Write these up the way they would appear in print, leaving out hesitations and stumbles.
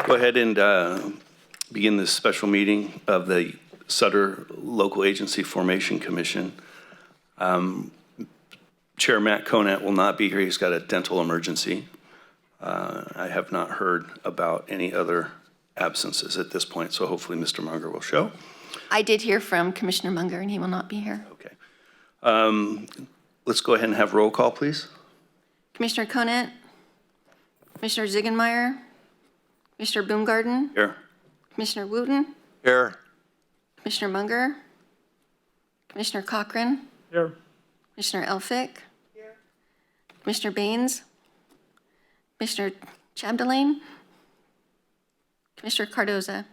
Go ahead and begin this special meeting of the Sutter Local Agency Formation Commission. Chair Matt Conant will not be here. He's got a dental emergency. I have not heard about any other absences at this point, so hopefully Mr. Munger will show. I did hear from Commissioner Munger, and he will not be here. Okay. Let's go ahead and have roll call, please. Commissioner Conant, Commissioner Ziegenmeier, Commissioner Baumgarten, Here. Commissioner Wooten, Here. Commissioner Munger, Commissioner Cochran, Here. Commissioner Elphick, Commissioner Baines, Commissioner Chabdelaine, Commissioner Cardoza.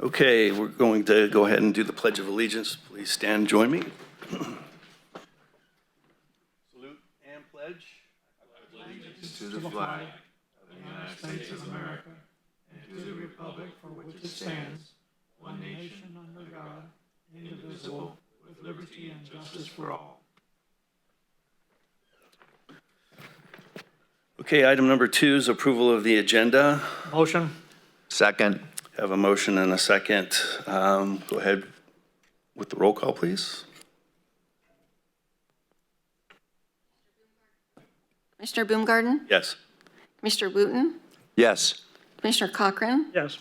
Okay, we're going to go ahead and do the Pledge of Allegiance. Please stand, join me. Salute and pledge. To the flag of the United States of America and to the republic for which it stands, one nation under God, indivisible, with liberty and justice for all. Okay, item number 2 is approval of the agenda. Motion. Second. Have a motion and a second. Go ahead with the roll call, please. Commissioner Baumgarten, Yes. Commissioner Wooten, Yes. Commissioner Cochran, Yes.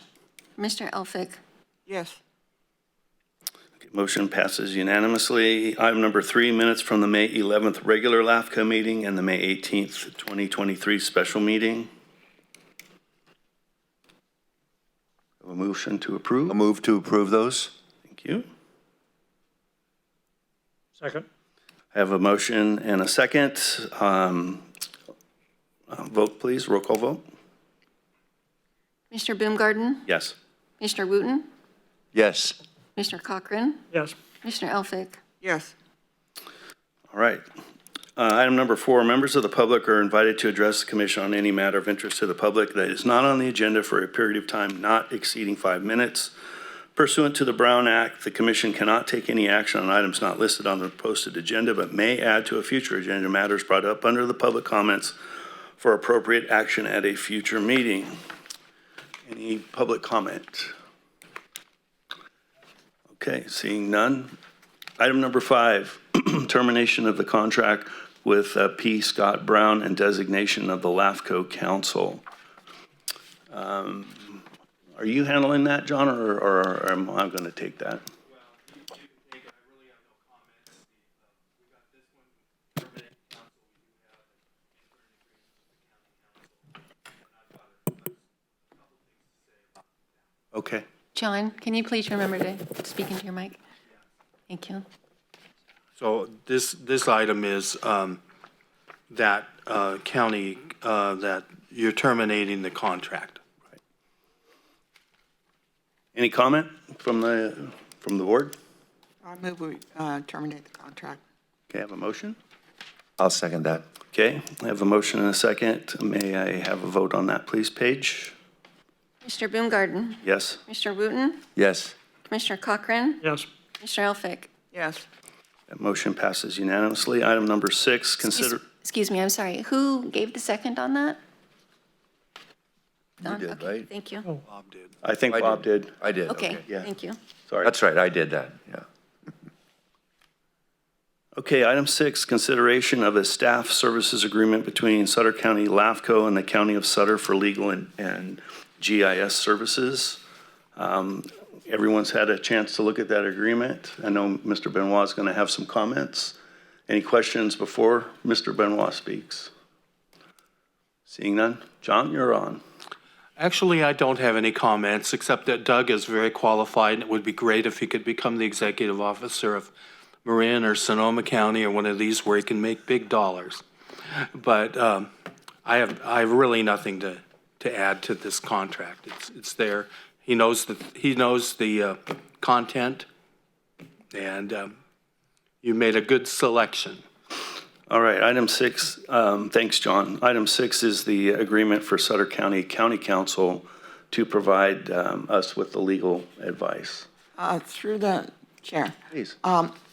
Commissioner Elphick. Yes. Okay, motion passes unanimously. Item number 3, minutes from the May 11th regular LAFCO meeting and the May 18th, 2023 special meeting. A motion to approve. A move to approve those. Thank you. Second. I have a motion and a second. Vote, please. Roll call vote. Commissioner Baumgarten, Yes. Commissioner Wooten, Yes. Commissioner Cochran, Yes. Commissioner Elphick. Yes. All right. Item number 4, members of the public are invited to address the commission on any matter of interest to the public that is not on the agenda for a period of time not exceeding 5 minutes. Pursuant to the Brown Act, the commission cannot take any action on items not listed on the posted agenda, but may add to a future agenda matters brought up under the public comments for appropriate action at a future meeting. Any public comment? Okay, seeing none. Item number 5, termination of the contract with P. Scott Brown and designation of the LAFCO Council. Are you handling that, John, or am I going to take that? Okay. John, can you please remember to speak into your mic? Thank you. So this item is that county, that you're terminating the contract. Any comment from the board? I move we terminate the contract. Okay, I have a motion. I'll second that. Okay, I have a motion and a second. May I have a vote on that, please, Paige? Commissioner Baumgarten, Yes. Commissioner Wooten, Yes. Commissioner Cochran, Yes. Commissioner Elphick. Yes. That motion passes unanimously. Item number 6, consider. Excuse me, I'm sorry. Who gave the second on that? Don? did, Okay, right? Thank you. Bob did. I think I Bob did. I did. Okay, yeah. thank you. Sorry. That's right. I did that. Yeah. Okay, item 6, consideration of a staff services agreement between Sutter County LAFCO and the County of Sutter for legal and GIS services. Everyone's had a chance to look at that agreement. I know Mr. Benoit is going to have some comments. Any questions before Mr. Benoit speaks? Seeing none. John, you're on. Actually, I don't have any comments, except that Doug is very qualified, and it would be great if he could become the executive officer of Marin or Sonoma County or one of these where he can make big dollars. But I have really nothing to add to this contract. It's there. He knows the content, and you made a good selection. All right, item 6, thanks, John. Item 6 is the agreement for Sutter County Council to provide us with the legal advice. Through the chair. Please.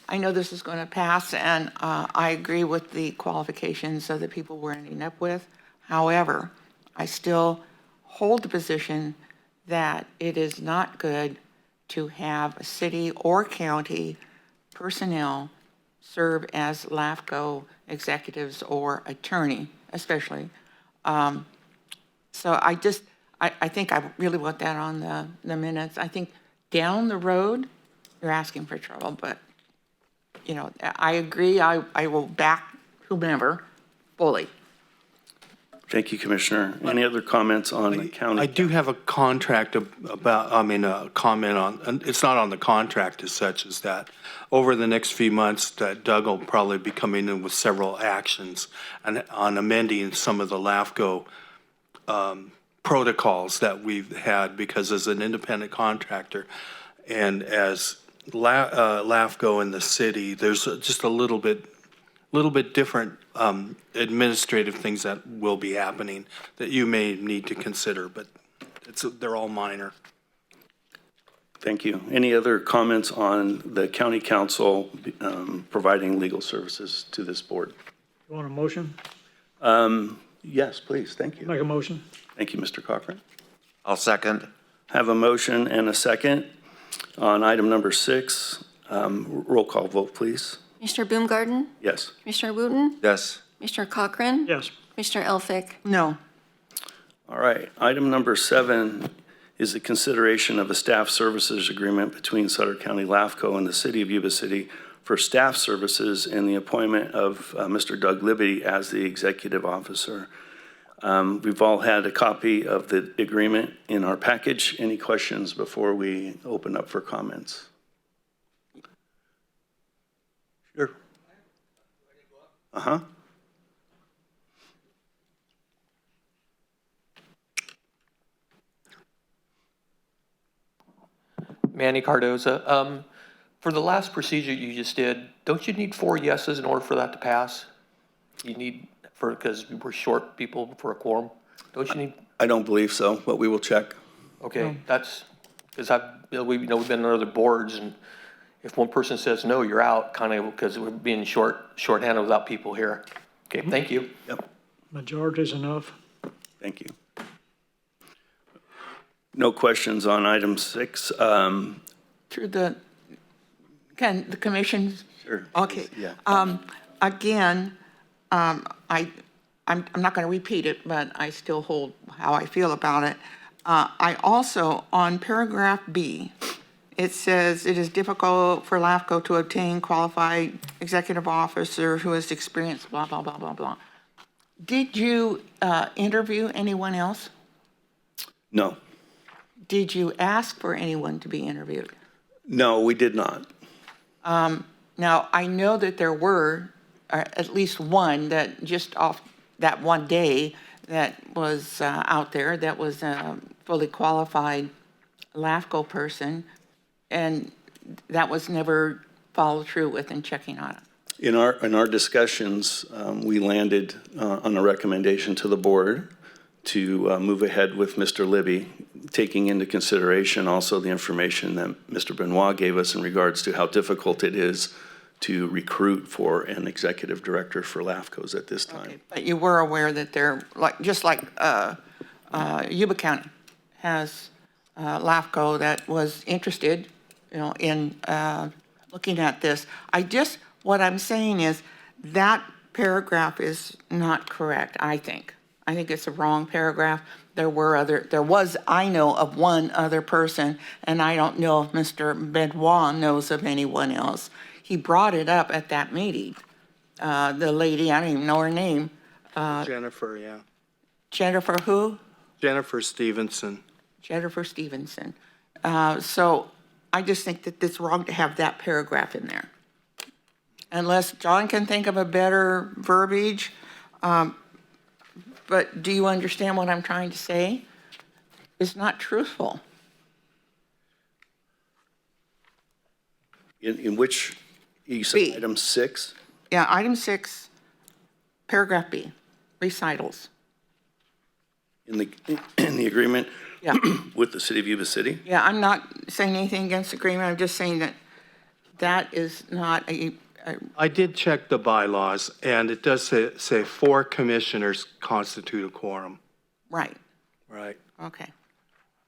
I know this is going to pass, and I agree with the qualifications of the people we're ending up with. However, I still hold the position that it is not good to have city or county personnel serve as LAFCO executives or attorney, especially. So I think I really want that on the minutes. I think down the road, you're asking for trouble, but, I agree. I will back whomever fully. Thank you, Commissioner. Any other comments on the county? I do have a contract a comment on, and it's not on the contract as such as that. Over the next few months, that Doug will probably be coming in with several actions on amending some of the LAFCO protocols that we've had, because as an independent contractor and as LAFCO in the city, there's just a little bit different administrative things that will be happening that you may need to consider, but they're all minor. Thank you. Any other comments on the county council providing legal services to this board? You want a motion? Yes, please. Thank you. Make a motion. Thank you, Mr. Cochran. I'll second. Have a motion and a second on item number 6. Roll call vote, please. Commissioner Baumgarten? Yes. Commissioner Wooten? Yes. Commissioner Cochran? Yes. Commissioner Elphick? No. All right. Item number 7 is the consideration of a staff services agreement between Sutter County LAFCO and the City of Yuba City for staff services and the appointment of Mr. Doug Libby as the executive officer. We've all had a copy of the agreement in our package. Any questions before we open up for comments? Sure. Uh-huh. Manny Cardoza. For the last procedure you just did, don't you need 4 yeses in order for that to pass? You need, because we're short people for a quorum. Don't you need, I don't believe so, but we will check. okay, that's, because we've been on other boards, and if one person says no, you're out, kind of, because we're being shorthanded without people here. Okay, thank you. Yep. Majority's enough. Thank you. No questions on item 6. Through can the commission? Sure. Okay. Yeah. Again, I'm not going to repeat it, but I still hold how I feel about it. I also, on paragraph B, it says it is difficult for LAFCO to obtain qualified executive officer who has experience, blah, blah, blah, blah, blah. Did you interview anyone else? No. Did you ask for anyone to be interviewed? No, we did not. Now, I know that there were at least one that just off that one day that was out there that was a fully qualified LAFCO person, and that was never followed through with in checking on it. In our discussions, we landed on a recommendation to the board to move ahead with Mr. Libby, taking into consideration also the information that Mr. Benoit gave us in regards to how difficult it is to recruit for an executive director for LAFCOs at this time. Okay, but you were aware that they're just like Yuba County has LAFCO that was interested, in looking at this. What I'm saying is that paragraph is not correct, I think. I think it's a wrong paragraph. I know of one other person, and I don't know if Mr. Benoit knows of anyone else. He brought it up at that meeting. The lady, I don't even know her name. Jennifer, yeah. Jennifer who? Jennifer Stevenson. Jennifer Stevenson. So I just think that it's wrong to have that paragraph in there. Unless John can think of a better verbiage. But do you understand what I'm trying to say? It's not truthful. In which, you said B. item 6? Yeah, item 6, paragraph B, recitals. In the agreement Yeah. with the City of Yuba City? Yeah, I'm not saying anything against agreement. I'm just saying that that is not I did check the bylaws, and it does say 4 commissioners constitute a quorum. right. Right. Okay.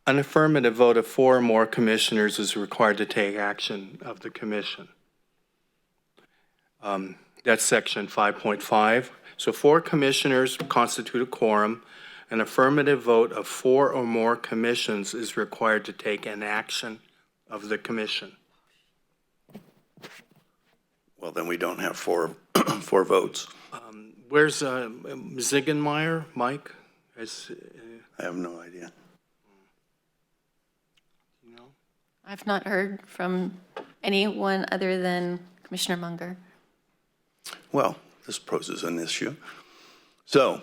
An affirmative vote of 4 or more commissioners is required to take action of the commission. That's section 5.5. So 4 commissioners constitute a quorum. An affirmative vote of 4 or more commissions is required to take an action of the commission. Well, then we don't have 4 votes. Where's Ziegenmeyer, Mike? I have no idea. You know? I've not heard from anyone other than Commissioner Munger. Well, this poses an issue. So,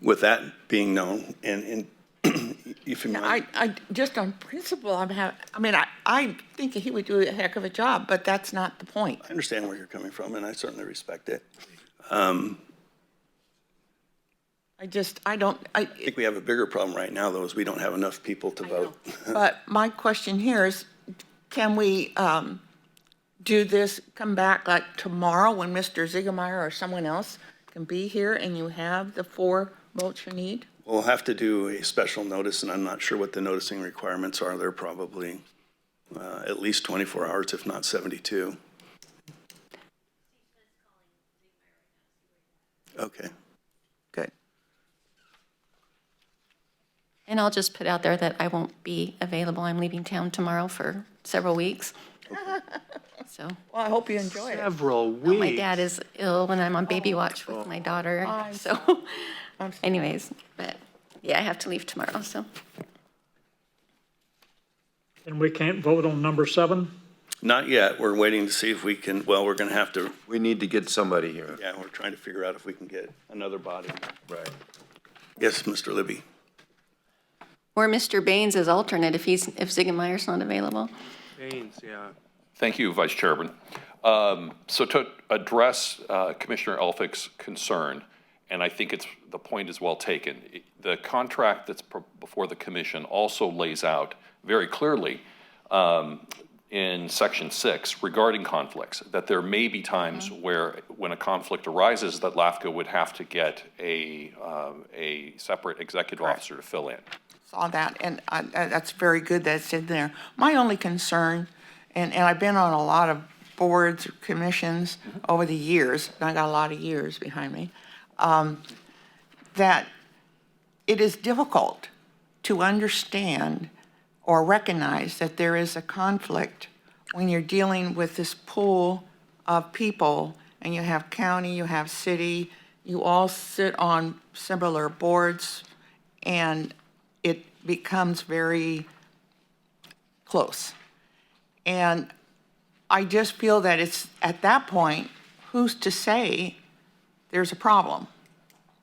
with that being known, and if you mind, I just on principle, I think he would do a heck of a job, but that's not the point. I understand where you're coming from, and I certainly respect it. I think we have a bigger problem right now, though, is we don't have enough people to vote. But my question here is, can we do this, come back like tomorrow when Mr. Ziegemeier or someone else can be here and you have the 4 votes you need? We'll have to do a special notice, and I'm not sure what the noticing requirements are. They're probably at least 24 hours, if not 72. Okay. Good. And I'll just put out there that I won't be available. I'm leaving town tomorrow for several weeks. So, Well, I hope you enjoy it. Several weeks. my dad is ill and I'm on baby watch with my daughter. I'm So, I'm sorry. anyways, but yeah, I have to leave tomorrow, so. And we can't vote on number 7? Not yet. We're waiting to see if we can, well, we're going to have to, We need to get somebody here. yeah, we're trying to figure out if we can get another body. Right. Yes, Mr. Libby. Or Mr. Baines as alternate if Ziegenmeier's not available. Baines, yeah. Thank you, Vice Chairman. So to address Commissioner Elphick's concern, and I think the point is well taken, the contract that's before the commission also lays out very clearly in Section 6 regarding conflicts, that there may be times where, when a conflict arises, that LAFCO would have to get a separate executive officer to fill in. Saw that, and that's very good that it's in there. My only concern, and I've been on a lot of boards, commissions over the years, and I got a lot of years behind me, that it is difficult to understand or recognize that there is a conflict when you're dealing with this pool of people, and you have county, you have city, you all sit on similar boards, and it becomes very close. And I just feel that it's, at that point, who's to say there's a problem?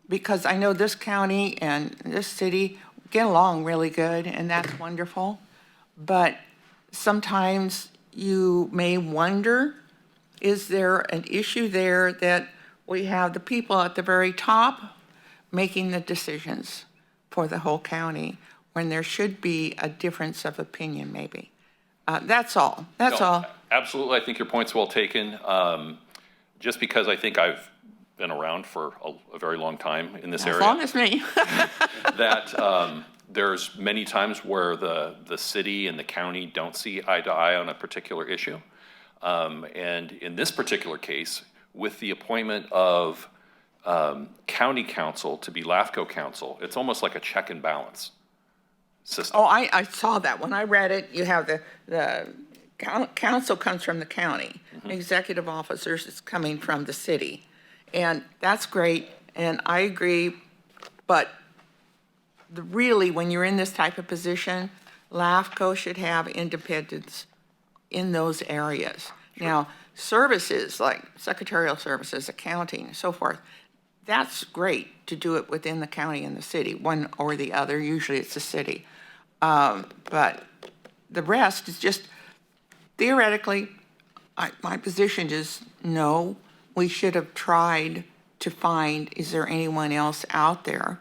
Because I know this county and this city get along really good, and that's wonderful. But sometimes you may wonder, is there an issue there that we have the people at the very top making the decisions for the whole county, when there should be a difference of opinion, maybe? That's all. That's No, all. Absolutely, I think your point's well taken. Just because I think I've been around for a very long time in this area. As long as me. That there's many times where the city and the county don't see eye to eye on a particular issue. And in this particular case, with the appointment of county council to be LAFCO council, it's almost like a check and balance system. Oh, I saw that. When I read it, you have the council comes from the county. Executive officers is coming from the city. And that's great, and I agree, but really, when you're in this type of position, LAFCO should have independence in those areas. Now, services like secretarial services, accounting, so forth, that's great to do it within the county and the city, one or the other. Usually it's the city. But the rest is just, theoretically, my position is no. We should have tried to find, is there anyone else out there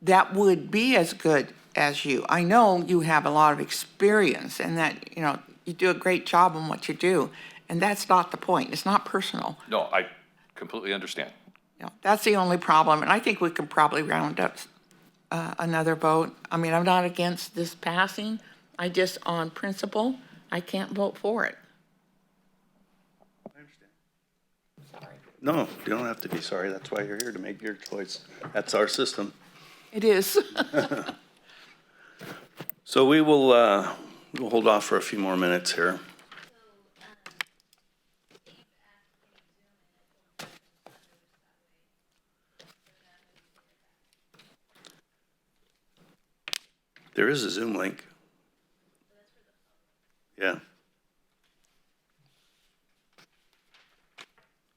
that would be as good as you? I know you have a lot of experience and that, you do a great job on what you do. And that's not the point. It's not personal. No, I completely understand. That's the only problem. And I think we can probably round up another vote. I mean, I'm not against this passing. I just, on principle, I can't vote for it. No, you don't have to be sorry. That's why you're here, to make your choice. That's our system. It is. So we'll hold off for a few more minutes here. There is a Zoom link. Yeah.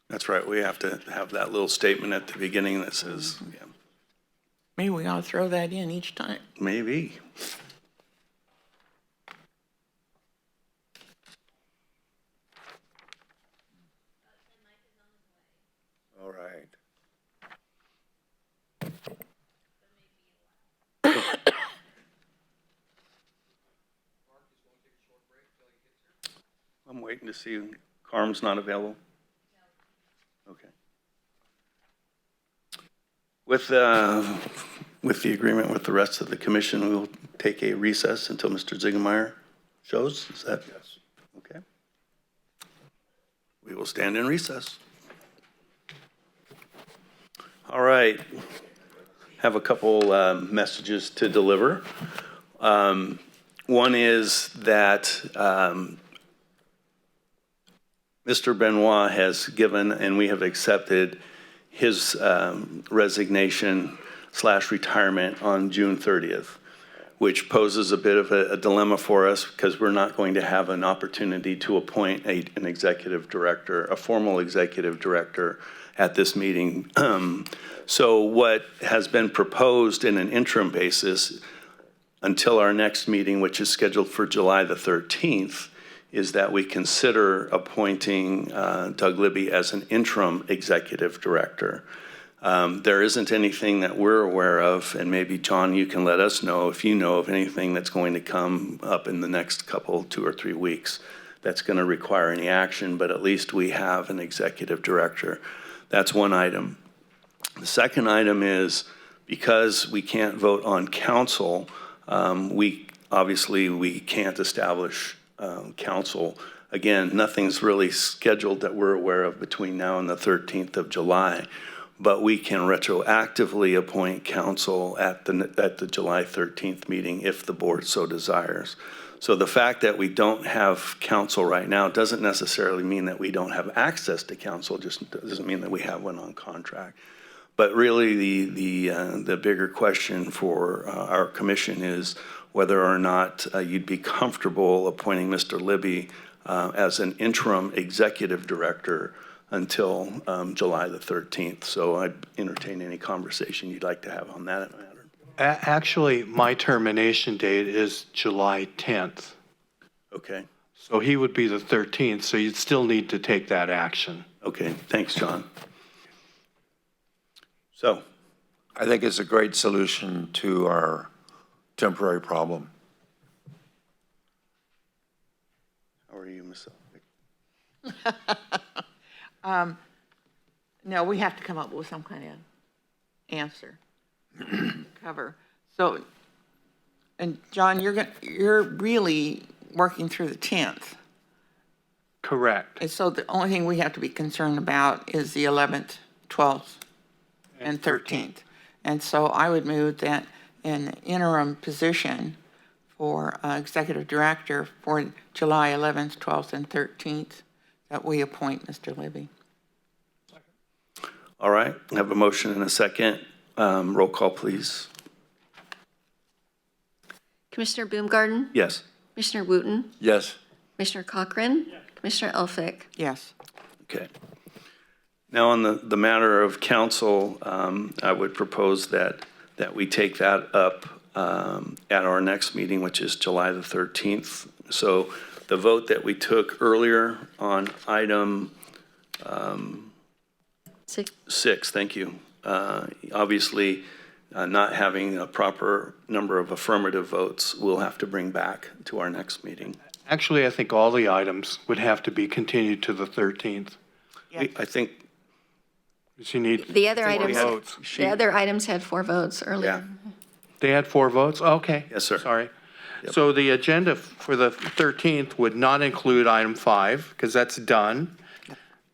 That's right. We have to have that little statement at the beginning that says, yeah, Maybe we ought to throw that in each time. maybe. All right. I'm waiting to see. Carm's not available? Okay. With the agreement with the rest of the commission, we'll take a recess until Mr. Ziegemeier shows. Is that? Yes. Okay. We will stand in recess. All right. Have a couple messages to deliver. One is that Mr. Benoit has given, and we have accepted, his resignation/retirement on June 30th, which poses a bit of a dilemma for us because we're not going to have an opportunity to appoint an executive director, a formal executive director at this meeting. So what has been proposed in an interim basis until our next meeting, which is scheduled for July the 13th, is that we consider appointing Doug Libby as an interim executive director. There isn't anything that we're aware of, and maybe, John, you can let us know if you know of anything that's going to come up in the next couple, 2 or 3 weeks, that's going to require any action, but at least we have an executive director. That's one item. The second item is, because we can't vote on council, we can't establish council. Again, nothing's really scheduled that we're aware of between now and the 13th of July, but we can retroactively appoint council at the July 13th meeting if the board so desires. So the fact that we don't have council right now doesn't necessarily mean that we don't have access to council, just doesn't mean that we have one on contract. But really, the bigger question for our commission is whether or not you'd be comfortable appointing Mr. Libby as an interim executive director until July the 13th. So I'd entertain any conversation you'd like to have on that matter. Actually, my termination date is July 10th. Okay. So he would be the 13th, so you'd still need to take that action. Okay. Thanks, John. So, I think it's a great solution to our temporary problem. how are you, Ms. No, we have to come up with some kind of answer to cover. So, and John, you're really working through the 10th. Correct. And so the only thing we have to be concerned about is the 11th, 12th, and 13th. And so I would move that an interim position for executive director for July 11th, 12th, and 13th, that we appoint Mr. Libby. All right. I have a motion and a second. Roll call, please. Commissioner Boomgarden, Yes. Commissioner Wooten, Yes. Commissioner Cochran, Commissioner Elphick. Yes. Okay. Now, on the matter of council, I would propose that we take that up at our next meeting, which is July the 13th. So the vote that we took earlier on item 6, thank you. Obviously, not having a proper number of affirmative votes, we'll have to bring back to our next meeting. Actually, I think all the items would have to be continued to the 13th. I think, Because you need The other 4 items, votes. the other items had 4 votes yeah. earlier. They had 4 votes? Okay. Yes, sir. Sorry. So the agenda for the 13th would not include item 5, because that's done.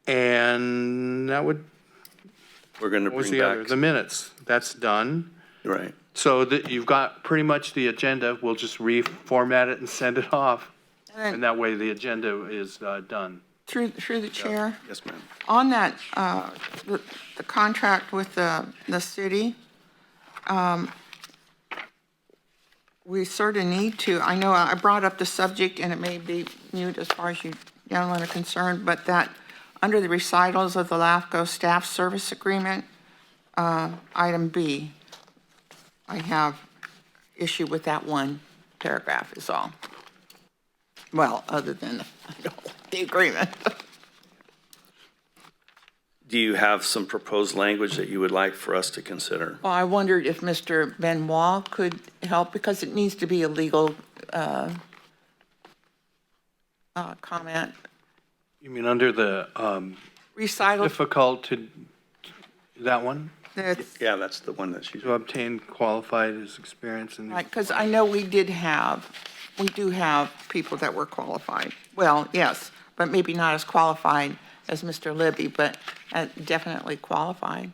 And that would, We're going to what was bring the other? back, The minutes, that's done. right. So that you've got pretty much the agenda, we'll just reformat it and send it off. And that way the agenda is done. Through the chair, Yes, ma'am. on that, the contract with the city, we sort of need to, I know I brought up the subject, and it may be mute as far as you gentlemen are concerned, but that under the recitals of the LAFCO staff service agreement, item B, I have issue with that one paragraph is all. Well, other than the agreement. Do you have some proposed language that you would like for us to consider? Well, I wondered if Mr. Benoit could help, because it needs to be a legal comment. You mean under the Recital, difficult to, that one? that's, Yeah, that's the one that she's, To obtain qualified as experience in. right, because I know we do have people that were qualified. Well, yes, but maybe not as qualified as Mr. Libby, but definitely qualified.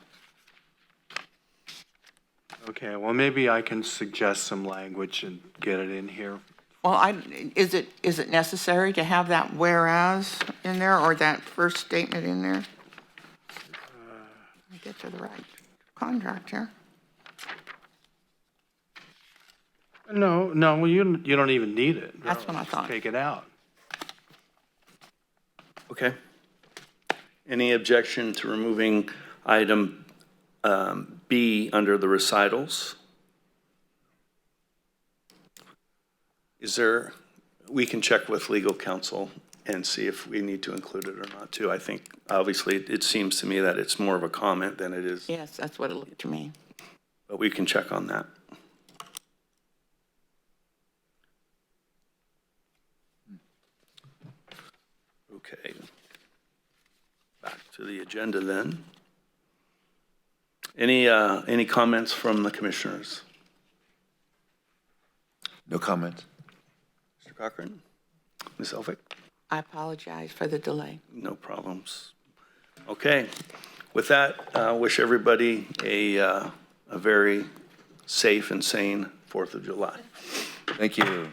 Okay, well, maybe I can suggest some language and get it in here. Well, is it necessary to have that whereas in there, or that first statement in there? Let me get to the right contract here. No, well, you don't even need it. That's what I Just thought. take it out. okay. Any objection to removing item B under the recitals? Is there, we can check with legal counsel and see if we need to include it or not too. I think, obviously, it seems to me that it's more of a comment than it is, Yes, that's what it looked to me. but we can check on that. Okay. Back to the agenda then. Any comments from the commissioners? No comment. Mr. Cochran? Ms. Elphick? I apologize for the delay. No problems. Okay. With that, wish everybody a very safe and sane 4th of July. Thank you.